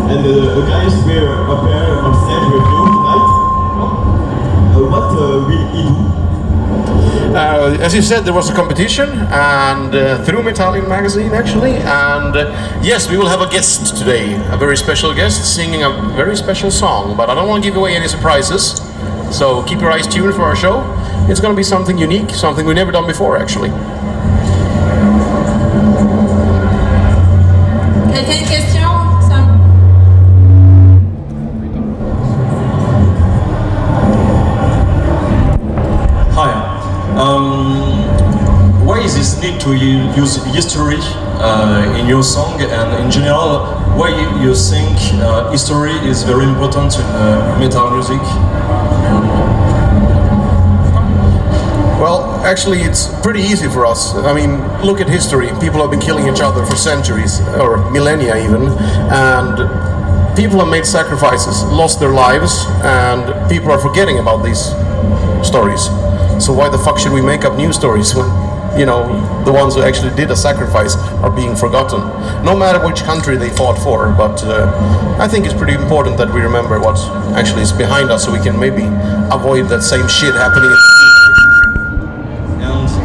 and the guys were up here on stage with you tonight. What will he do? As you said, there was a competition, and through Italian magazine actually, and yes, we will have a guest today, a very special guest singing a very special song, but I don't want to give away any surprises, so keep your eyes tuned for our show. It's going to be something unique, something we've never done before actually. Quelqu'un a une question? Why is this need to use history in your song, and in general, why you think history is very important in metal music? Well, actually it's pretty easy for us. I mean, look at history. People have been killing each other for centuries, or millennia even, and people have made sacrifices, lost their lives, and people are forgetting about these stories. So why the fuck should we make up new stories when, you know, the ones who actually did a sacrifice are being forgotten? No matter which country they fought for, but I think it's pretty important that we remember what actually is behind us so we can maybe avoid that same shit happening in the future.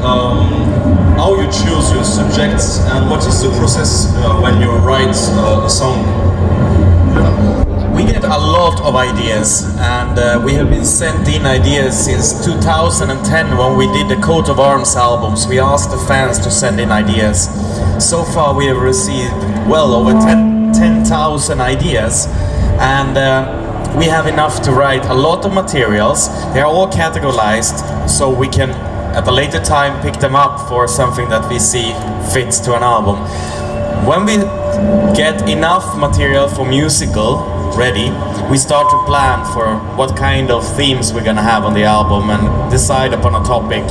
And how you choose your subjects, and what is the process when you write a song? We get a lot of ideas, and we have been sent in ideas since 2010 when we did the Coat of Arms albums. We asked the fans to send in ideas. So far we have received well over 10,000 ideas, and we have enough to write a lot of materials. They are all categorized, so we can at a later time pick them up for something that we see fits to an album. When we get enough material for musical ready, we start to plan for what kind of themes we're gonna have on the album and decide upon a topic,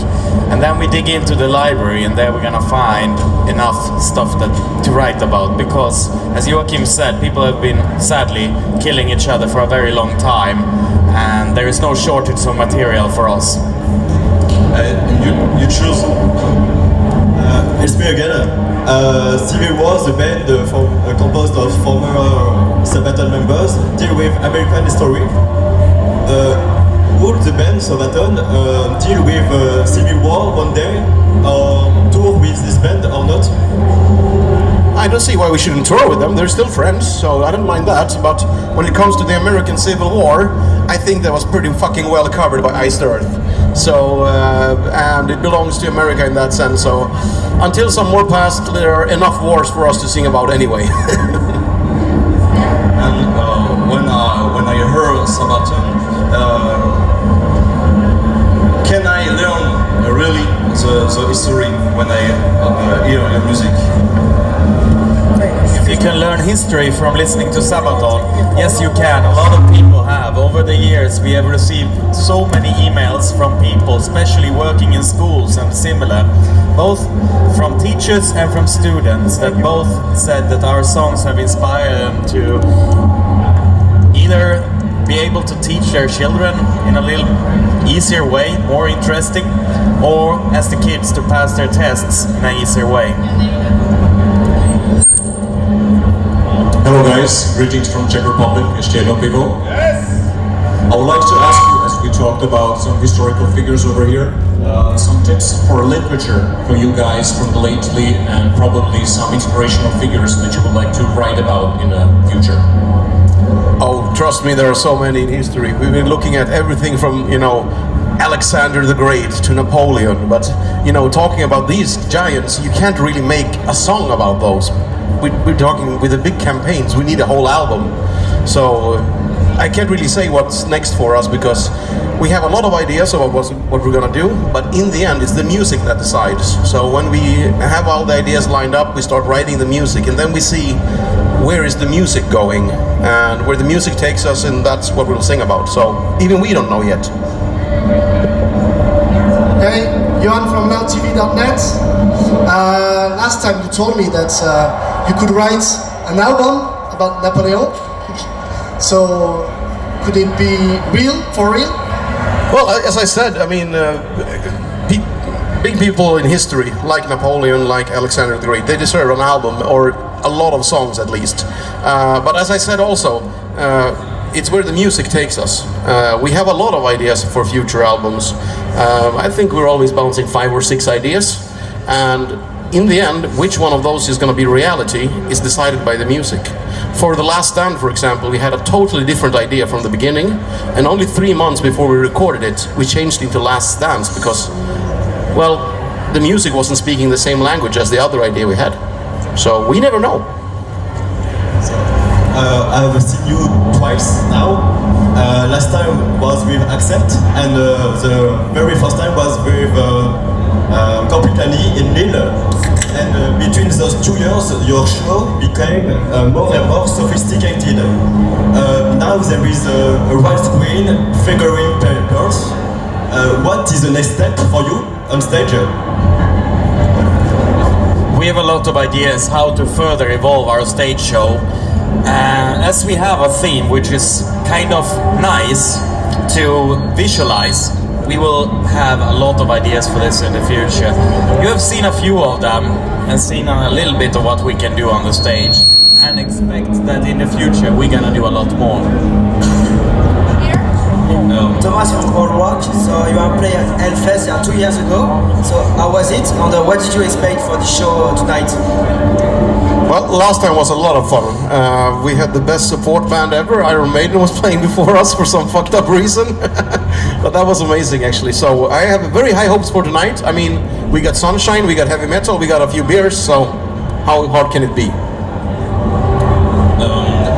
and then we dig into the library, and there we're gonna find enough stuff to write about, because as Joachim said, people have been sadly killing each other for a very long time, and there is no shortage of material for us. You choose. It's me again. Civil War, the band composed of former SABATON members, deal with American history. Will the band SABATON deal with Civil War one day, or tour with this band or not? I don't see why we shouldn't tour with them. They're still friends, so I don't mind that. But when it comes to the American Civil War, I think that was pretty fucking well covered by Iced Earth. So, and it belongs to America in that sense. So, until some more pass, there are enough wars for us to sing about anyway. And when I heard SABATON, can I learn really the history when I hear your music? If you can learn history from listening to SABATON, yes you can. A lot of people have. Over the years we have received so many emails from people, especially working in schools and similar, both from teachers and from students, that both said that our songs have inspired them to either be able to teach their children in a little easier way, more interesting, or as the kids to pass their tests in an easier way. Hello guys, greetings from Czech Republic, Estiano people. Yes! I would like to ask you, as we talked about some historical figures over here, some tips for literature for you guys from lately, and probably some inspirational figures that you would like to write about in the future. Oh, trust me, there are so many in history. We've been looking at everything from, you know, Alexander the Great to Napoleon, but, you know, talking about these giants, you can't really make a song about those. We're talking with the big campaigns, we need a whole album. So I can't really say what's next for us, because we have a lot of ideas about what we're gonna do, but in the end it's the music that decides. So when we have all the ideas lined up, we start writing the music, and then we see where is the music going, and where the music takes us, and that's what we'll sing about. So even we don't know yet. Hey, Johan from LTV.net. Last time you told me that you could write an album about Napoleon. So, could it be real, for real? Well, as I said, I mean, big people in history, like Napoleon, like Alexander the Great, they deserve an album, or a lot of songs at least. But as I said also, it's where the music takes us. We have a lot of ideas for future albums. I think we're always bouncing 5 or 6 ideas, and in the end, which one of those is going to be reality is decided by the music. For The Last Stand, for example, we had a totally different idea from the beginning, and only 3 months before we recorded it, we changed it to Last Dance because, well, the music wasn't speaking the same language as the other idea we had. So we never know. I've seen you twice now. Last time was with Accept, and the very first time was with Completely in Lille. And between those 2 years, your show became more and more sophisticated. Now there is a widescreen figuring papers. What is the next step for you on stage? We have a lot of ideas how to further evolve our stage show. As we have a theme which is kind of nice to visualize, we will have a lot of ideas for this in the future. You have seen a few of them and seen a little bit of what we can do on the stage, and expect that in the future we're gonna do a lot more. Thomas from Old Rock. So you are playing at Hellfest 2 years ago. So how was it? And what did you expect for the show tonight? Well, last time was a lot of fun. We had the best support band ever. Iron Maiden was playing before us for some fucked up reason. But that was amazing actually. So I have very high hopes for tonight. I mean, we got sunshine, we got heavy metal, we got a few beers, so how hard can it be?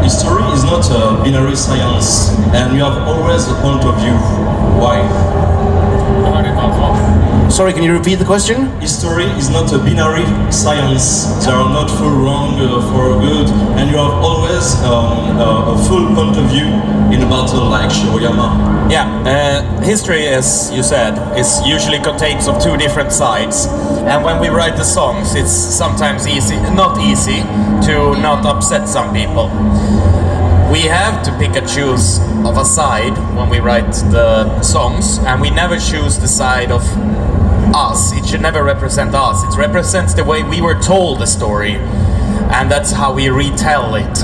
History is not a binary science, and you have always a point of view. Why? Sorry, can you repeat the question? History is not a binary science. There are not full wrong for good, and you have always a full point of view in a battle like Shiroyama. Yeah, history, as you said, is usually contains of 2 different sides. And when we write the songs, it's sometimes not easy to not upset some people. We have to pick and choose of a side when we write the songs, and we never choose the side of us. It should never represent us. It represents the way we were told the story, and that's how we retell it.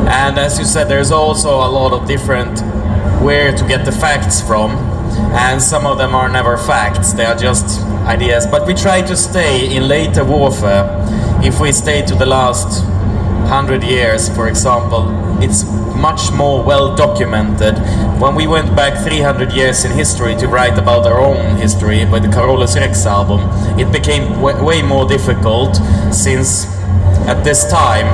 And as you said, there's also a lot of different where to get the facts from, and some of them are never facts, they are just ideas. But we try to stay in later warfare. If we stay to the last 100 years, for example, it's much more well documented. When we went back 300 years in history to write about our own history by the Carolus Rex album, it became way more difficult, since at this time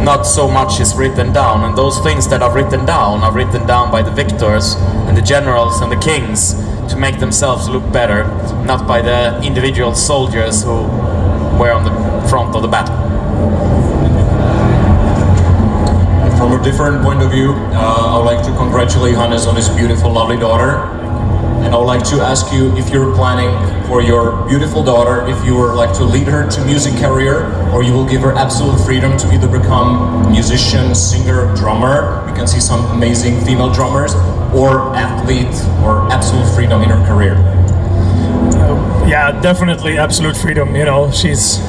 not so much is written down, and those things that are written down by the victors and the generals and the kings to make themselves look better, not by the individual soldiers who were on the front of the battle. From a different point of view, I would like to congratulate Hannes on his beautiful, lovely daughter. And I would like to ask you if you're planning for your beautiful daughter, if you would like to lead her to music career, or you will give her absolute freedom to either become musician, singer, drummer. We can see some amazing female drummers, or athlete, or absolute freedom in her career. Yeah, definitely absolute freedom. You know, she's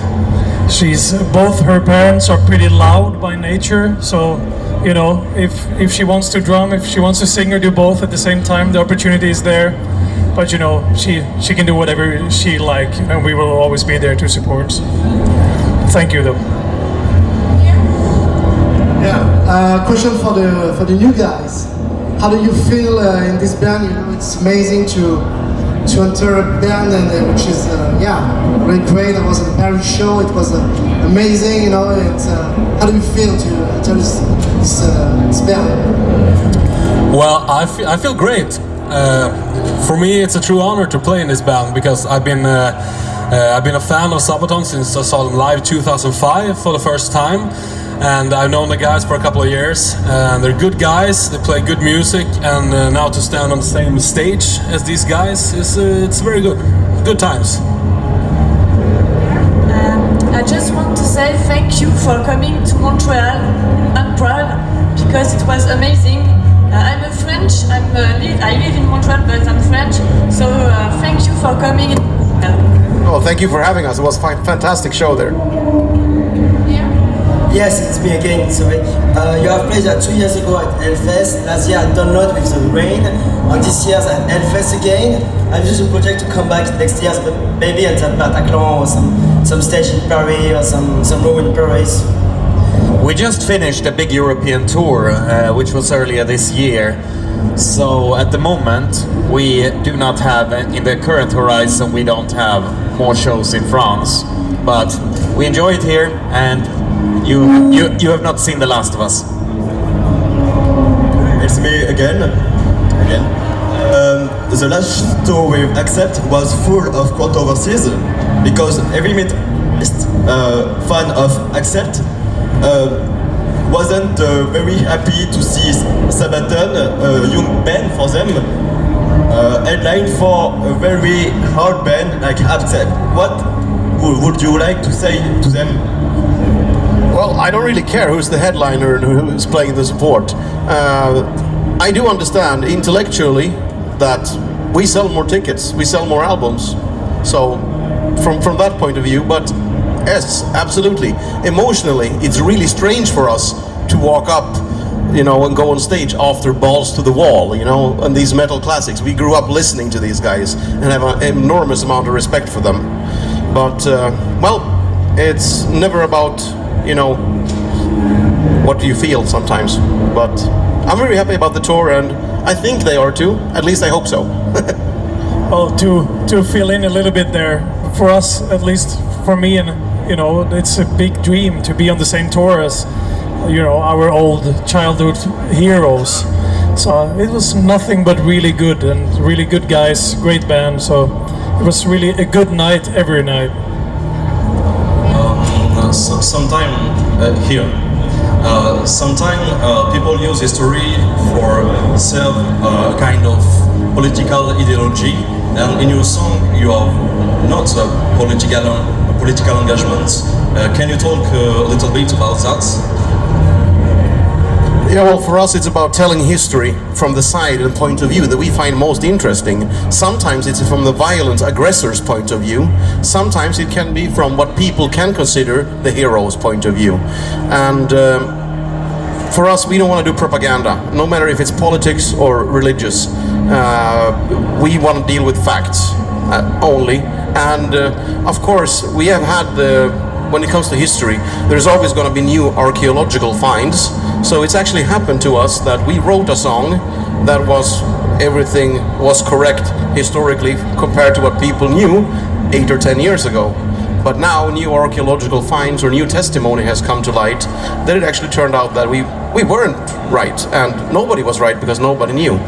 both her parents are pretty loud by nature, so you know, if she wants to drum, if she wants to sing or do both at the same time, the opportunity is there. But you know, she can do whatever she like, and we will always be there to support. Thank you, though. Yeah. Question for the new guys. How do you feel in this band? You know, it's amazing to enter a band which is great. I was at the Paris show. It was amazing. You know, how do you feel to enter this band? Well, I feel great. For me, it's a true honor to play in this band, because I've been a fan of Sabaton since I saw them live 2005 for the first time, and I've known the guys for a couple of years. They're good guys, they play good music, and now to stand on the same stage as these guys it's very good. Good times. I just want to say thank you for coming to Montreal and Prague, because it was amazing. I'm a French, I live in Montreal, but I'm French, so thank you for coming. Oh, thank you for having us. It was a fantastic show there. Yeah. Yes, it's me again, sorry. You have played 2 years ago at Hellfest, last year at Download with the Rain, and this year at Hellfest again. I'm just a project to come back next year, but maybe at Bataclan or some stage in Paris or some room in Paris. We just finished a big European tour, which was earlier this year. So at the moment, we do not have, in the current horizon, we don't have more shows in France. But we enjoy it here, and you have not seen the last of us. It's me again. The last tour with Accept was full of controversies because every fan of Accept wasn't very happy to see Sabaton, a young band for them, headline for a very hard band like Accept. What would you like to say to them? Well, I don't really care who's the headliner and who is playing the support. I do understand intellectually that we sell more tickets, we sell more albums. So from that point of view, but yes, absolutely. Emotionally, it's really strange for us to walk up, you know, and go on stage after Balls to the Wall, you know, and these metal classics. We grew up listening to these guys and have an enormous amount of respect for them. But, well, it's never about, you know, what do you feel sometimes. But I'm very happy about the tour, and I think they are too. At least I hope so. Well, to fill in a little bit there, for us, at least for me, and you know, it's a big dream to be on the same tour as, you know, our old childhood heroes. So it was nothing but really good, and really good guys, great band. So it was really a good night every night. Sometimes people use history for serve kind of political ideology, and in your song you have not political engagements. Can you talk a little bit about that? Yeah, well, for us it's about telling history from the side and point of view that we find most interesting. Sometimes it's from the violent aggressor's point of view. Sometimes it can be from what people can consider the hero's point of view. And for us, we don't want to do propaganda, no matter if it's politics or religious. We want to deal with facts only. And of course, we have had when it comes to history, there's always going to be new archaeological finds. So it's actually happened to us that we wrote a song that everything was correct historically compared to what people knew 8 or 10 years ago. But now new archaeological finds or new testimony has come to light that it actually turned out that we weren't right, and nobody was right because nobody knew.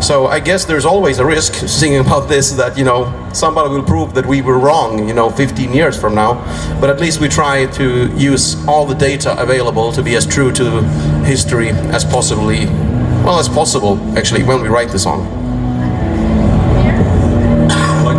So I guess there's always a risk singing about this that, you know, somebody will prove that we were wrong, you know, 15 years from now. But at least we try to use all the data available to be as true to history as possible, actually, when we write the song.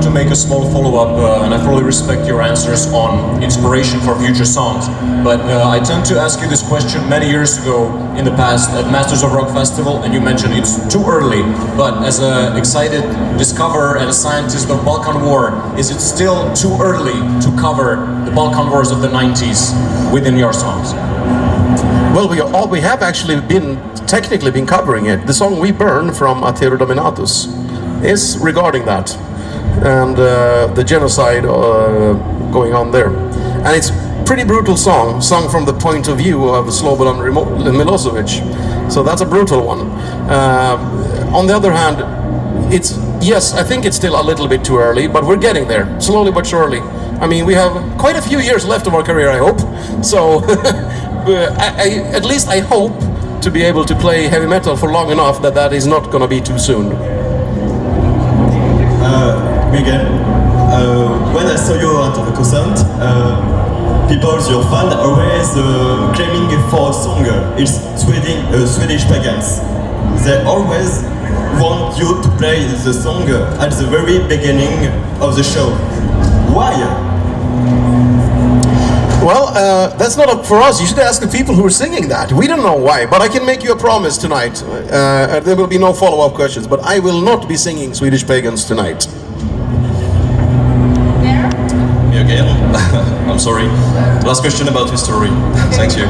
To make a small follow-up, and I fully respect your answers on inspiration for future songs, but I tend to ask you this question many years ago in the past at Masters of Rock Festival, and you mentioned it's too early, but as an excited discoverer and a scientist of Balkan War, is it still too early to cover the Balkan Wars of the 90s within your songs? Well, we have actually technically been covering it. The song We Burn from Atero Dominatus is regarding that. And the genocide going on there. And it's a pretty brutal song, sung from the point of view of Slobodan Milosevic. So that's a brutal one. On the other hand, I think it's still a little bit too early, but we're getting there, slowly but surely. I mean, we have quite a few years left of our career, I hope. So, at least I hope to be able to play heavy metal for long enough that is not going to be too soon. Miguel, when I saw you at the concert, people, your fans, always claiming for a song. It's Swedish Pagans. They always want you to play the song at the very beginning of the show. Why? Well, that's not up for us. You should ask the people who are singing that. We don't know why, but I can make you a promise tonight. There will be no follow-up questions, but I will not be singing Swedish Pagans tonight. Me again. I'm sorry. Last question about history. Thank you.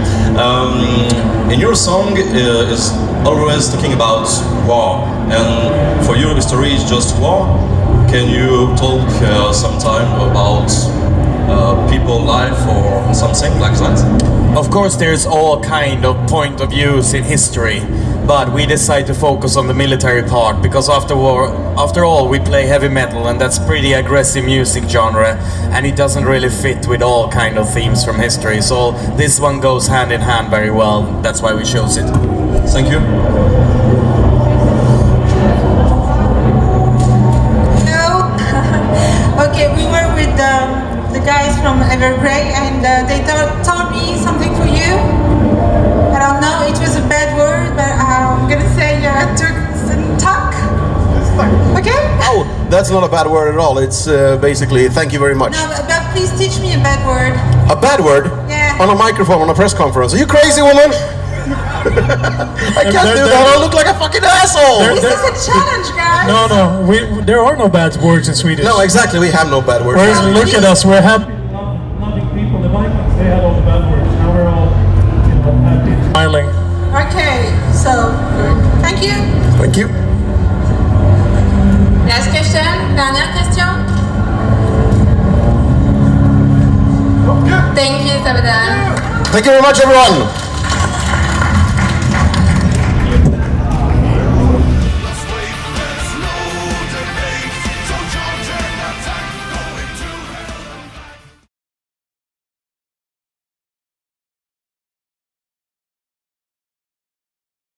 In your song is always talking about war, and for you history is just war. Can you talk sometime about people life or something like that? Of course, there's all kind of point of views in history, but we decide to focus on the military part because after all, we play heavy metal, and that's pretty aggressive music genre, and it doesn't really fit with all kind of themes from history. So this one goes hand in hand very well. That's why we chose it. Thank you. Hello. Okay, we were with the guys from Evergrey, and they told me something for you. I don't know, it was a bad word, but I'm gonna say talk. Okay? Oh, that's not a bad word at all. It's basically thank you very much. No, but please teach me a bad word. A bad word? Yeah. On a microphone, on a press conference. Are you crazy, woman? I can't do that. I look like a fucking asshole. This is a challenge, guys. No, there are no bad words in Swedish. No, exactly. We have no bad words. Whereas look at us, we're happy. Loving people, the Vikings, they had all the bad words. Now we're all, happy, smiling. Okay, so thank you. Thank you. Last question, dernière question. Thank you, Sabaton. Thank you very much, everyone.